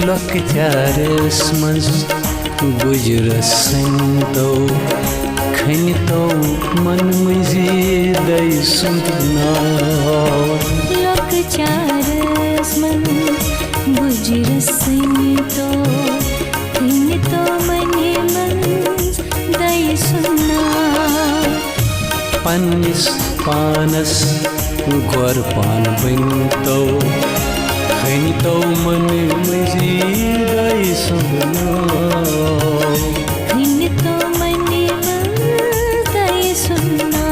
लकचारस मज गुजरस तो खन तो मन मजी दई सुंदना लकचारस मन गुजरस तो खन तो मन दई सुंदना पन्निस पानस गोर पान बनतो खन तो मन मजी दई सुंदना खन तो मन दई सुंदना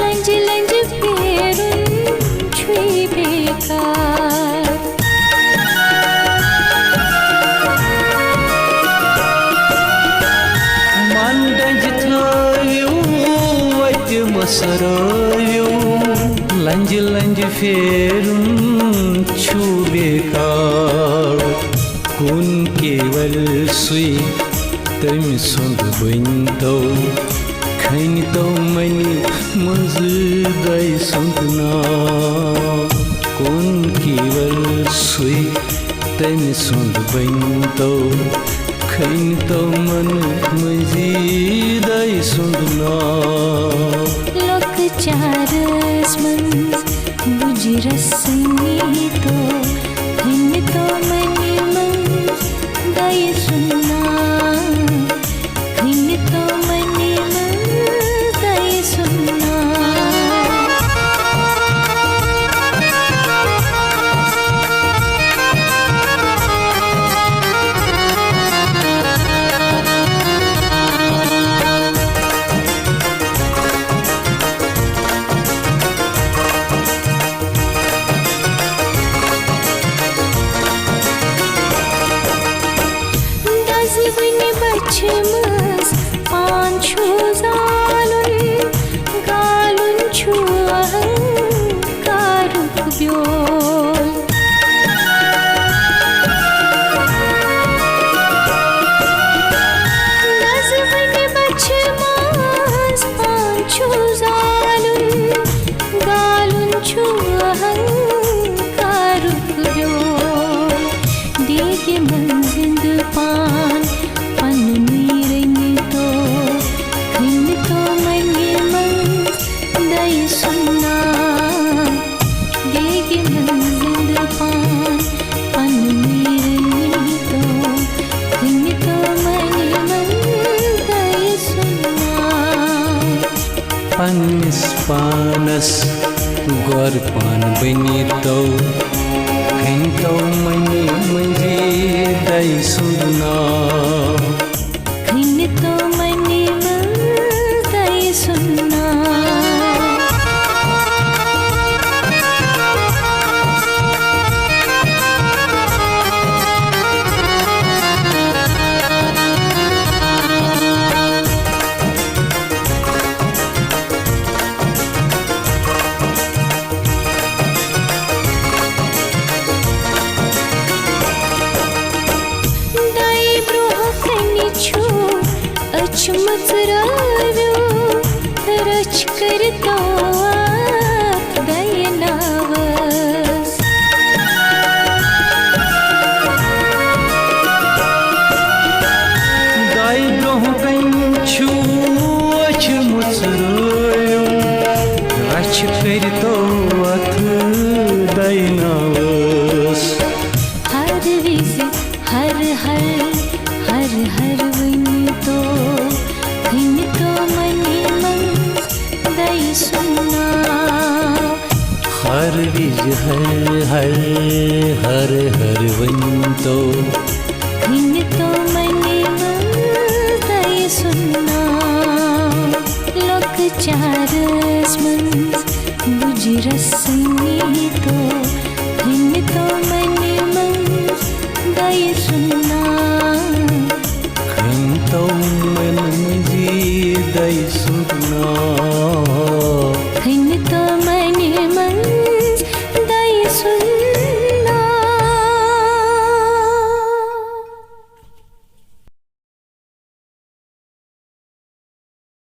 लंज लंज फेरुन छुई बेकार मंडज थायो वट मसरायो लंज लंज फेरुन छु बेकार कुन केवल सुई तम सुंद बनतो खन तो मनी मज दई सुंदना कुन केवल सुई तम सुंद बनतो खन तो मन मजी दई सुंदना लकचारस मन गुजरस तो खन तो मन दई सुंदना खन तो मन दई सुंदना बचमस पान छु जालुन गालुन छु अहंकारुक ब्योल नजवन बचमस पान छु जालुन गालुन छु अहंकारुक ब्योल देगे मन जिंद पान पन्निस पानस गोर पान बनतो खन तो मन मजी दई सुंदना खन तो मन दई सुंदना मचराव्यो रच करतो दयनावस दाई ब्रोह कंछु अच मचरायो रच करतो अथ दयनावस हर विज हर हर हर हर वनितो खन तो मन दई सुंदना हर विज हर हर हर हर वनितो खन तो मन दई सुंदना लकचारस मन गुजरस तो खन तो मन दई सुंदना दई सुना